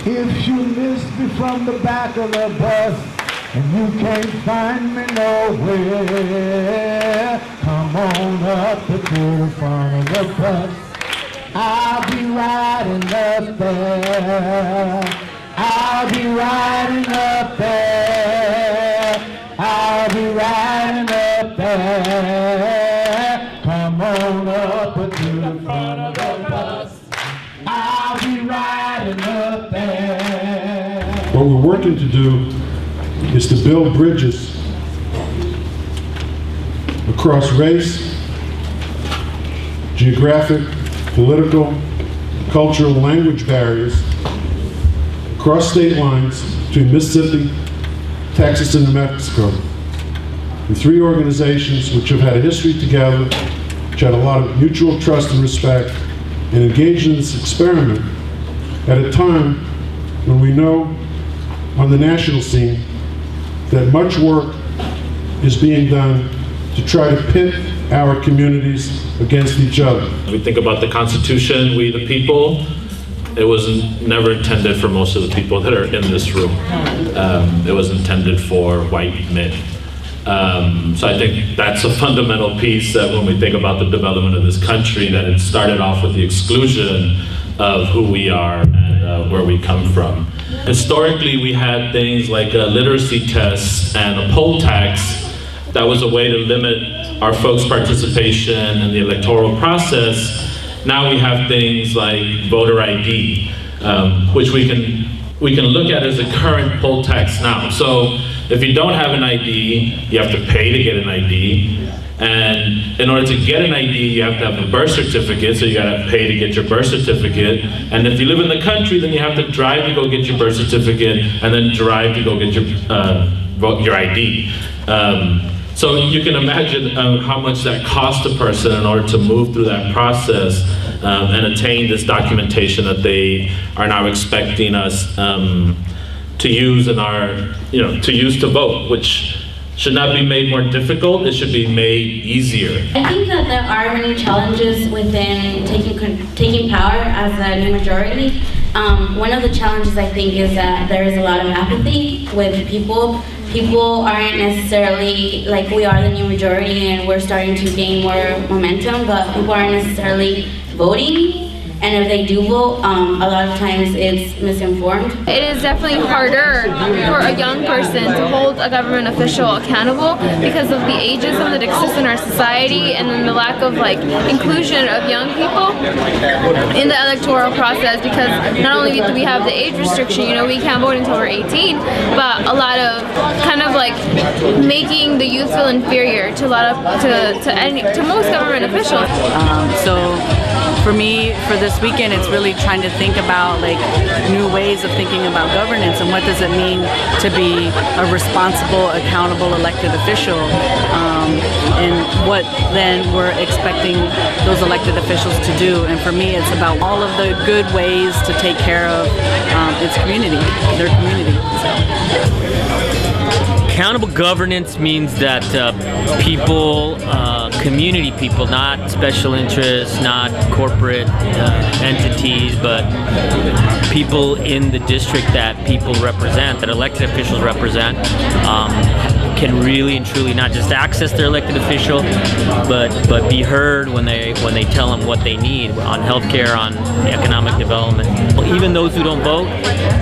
If you missed me from the back of the bus and you can't find me nowhere, come on up to the front of the bus. I'll be riding up there. I'll be riding up there. I'll be riding up there. Come on up to the front of the bus. I'll be riding up there. What we're working to do is to build bridges across race, geographic, political, cultural, language barriers, across state lines between Mississippi, Texas, and New Mexico. The three organizations which have had a history together, which had a lot of mutual trust and respect, and engaged in this experiment at a time when we know on the national scene that much work is being done to try to pit our communities against each other. We think about the Constitution, we the people. It was never intended for most of the people that are in this room. It was intended for white men. So I think that's a fundamental piece that when we think about the development of this country, that it started off with the exclusion of who we are and where we come from. Historically, we had things like a literacy test and a poll tax. That was a way to limit our folks' participation in the electoral process. Now we have things like voter ID, which we can look at as a current poll tax now. So if you don't have an ID, you have to pay to get an ID. And in order to get an ID, you have to have a birth certificate, so you gotta pay to get your birth certificate. And if you live in the country, then you have to drive to go get your birth certificate, and then drive to go get your ID. So you can imagine how much that costs a person in order to move through that process and attain this documentation that they are now expecting us to use in our, to use to vote, which should not be made more difficult, it should be made easier. I think that there are many challenges within taking power as a new majority. One of the challenges I think is that there is a lot of apathy with people. People aren't necessarily, like, we are the new majority and we're starting to gain more momentum, but people aren't necessarily voting. And if they do vote, a lot of times it's misinformed. It is definitely harder for a young person to hold a government official accountable because of the ageism that exists in our society and then the lack of inclusion of young people in the electoral process, because not only do we have the age restriction, we can't vote until we're 18, but a lot of making the youth feel inferior to most government officials. So for me, for this weekend, it's really trying to think about new ways of thinking about governance and what does it mean to be a responsible, accountable elected official, and what then we're expecting those elected officials to do. And for me, it's about all of the good ways to take care of its community, their community. Accountable governance means that people, community people, not special interests, not corporate entities, but people in the district that people represent, that elected officials represent, can really and truly not just access their elected official, but be heard when they tell them what they need on healthcare, on economic development. Even those who don't vote,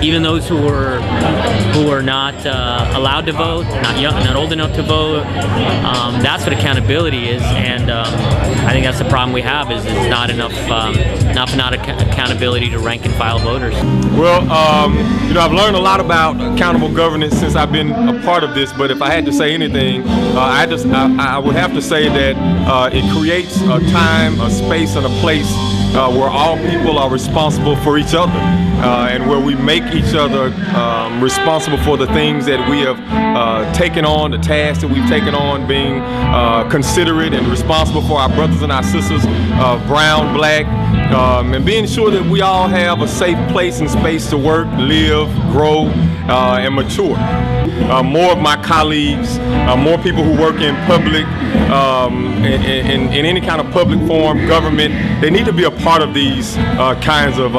even those who are not allowed to vote, not old enough to vote, that's what accountability is, and I think that's the problem we have is not enough accountability to rank and file voters. Well, I've learned a lot about accountable governance since I've been a part of this, but if I had to say anything, I would have to say that it creates a time, a space, and a place where all people are responsible for each other, and where we make each other responsible for the things that we have taken on, the tasks that we've taken on, being considerate and responsible for our brothers and our sisters, brown, black, and being sure that we all have a safe place and space to work, live, grow, and mature. More of my colleagues, more people who work in public, in any kind of public forum, government, they need to be a part of these kinds of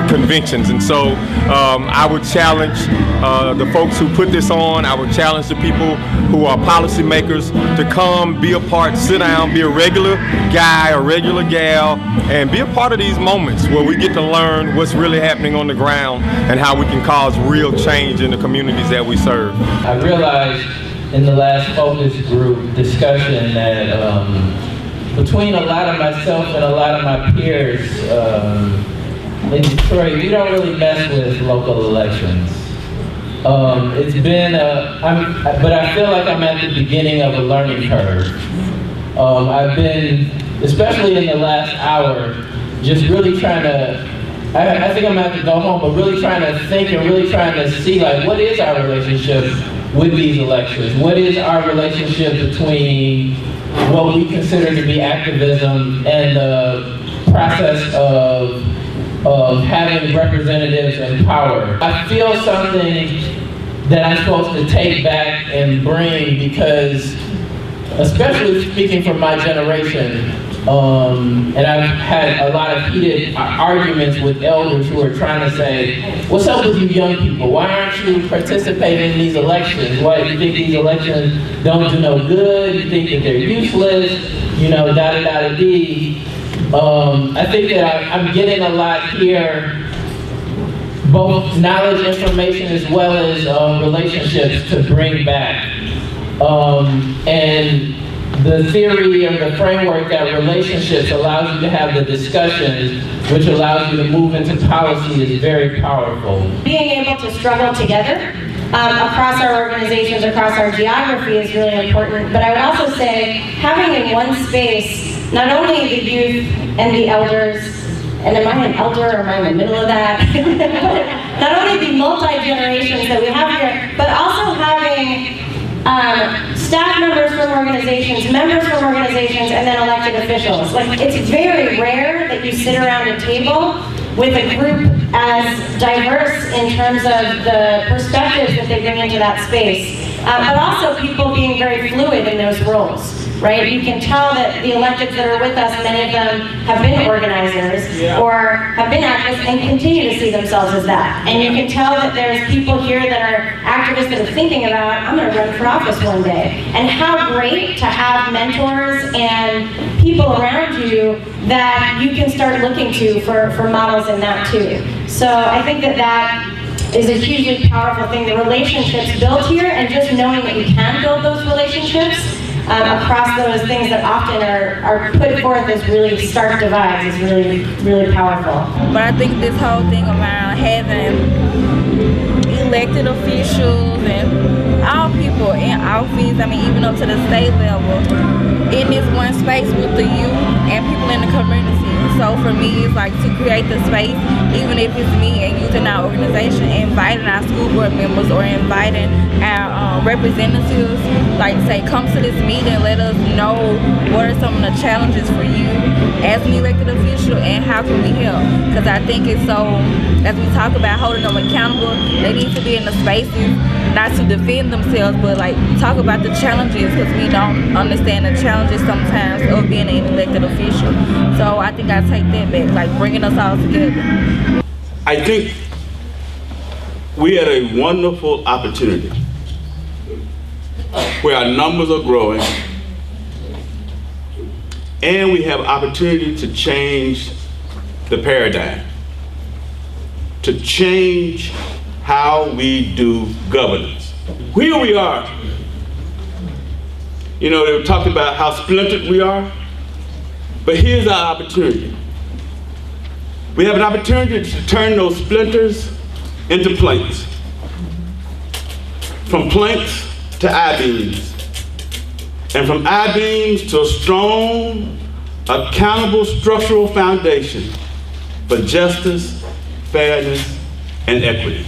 conventions. And so I would challenge the folks who put this on, I would challenge the people who are policymakers to come, be a part, sit down, be a regular guy, a regular gal, and be a part of these moments where we get to learn what's really happening on the ground and how we can cause real change in the communities that we serve. I realized in the last focus group discussion that between a lot of myself and a lot of my peers in Detroit, we don't really mess with local elections. It's been but I feel like I'm at the beginning of a learning curve. I've been, especially in the last hour, just really trying to, I think I'm gonna have to go home, but really trying to think and really trying to see, like, what is our relationship with these elections? What is our relationship between what we consider to be activism and the process of having representatives in power? I feel something that I'm supposed to take back and bring because, especially speaking from my generation, and I've had a lot of heated arguments with elders who are trying to say, what's up with you young people? Why aren't you participating in these elections? Why do you think these elections don't do no good? You think that they're useless? You know, da-da-da-da-dee. I think that I'm getting a lot here, both knowledge, information, as well as relationships to bring back. And the theory or the framework that relationships allows you to have the discussions, which allows you to move into policy, is very powerful. Being able to struggle together across our organizations, across our geography is really important. But I would also say having in one space not only the youth and the elders, and am I an elder or am I in the middle of that? But not only the multi-generations that we have here, but also having staff members from organizations, members from organizations, and then elected officials. Like, it's very rare that you sit around a table with a group as diverse in terms of the perspectives that they bring into that space, but also people being very fluid in those roles. Right? You can tell that the electeds that are with us, many of them have been organizers or have been activists and continue to see themselves as that. And you can tell that there's people here that are activists that are thinking about, I'm going to run for office one day. And how great to have mentors and people around you that you can start looking to for models in that too. So I think that that is a hugely powerful thing. The relationships built here, and just knowing that you can build those relationships across those things that often are put forth as really stark divides is really, really powerful. But I think this whole thing around having elected officials and all people in office, I mean even up to the state level, in this one space with the youth and people in the community. So for me, it's like to create the space, even if it's me and youth in our organization, inviting our school board members or inviting our representatives, like say, come to this meeting, let us know what are some of the challenges for you as an elected official and how can we help. Because I think it's so, as we talk about holding them accountable, they need to be in the spaces, not to defend themselves, but like talk about the challenges, because we don't understand the challenges sometimes of being an elected official. So I think I take that back, like bringing us all together. I think we had a wonderful opportunity where our numbers are growing and we have opportunity to change the paradigm, to change how we do governance. Here we are. You know, they were talking about how splintered we are, but here's our opportunity. We have an opportunity to turn those splinters into planks. From planks to I-beams. And from I-beams to a strong, accountable structural foundation for justice, fairness, and equity.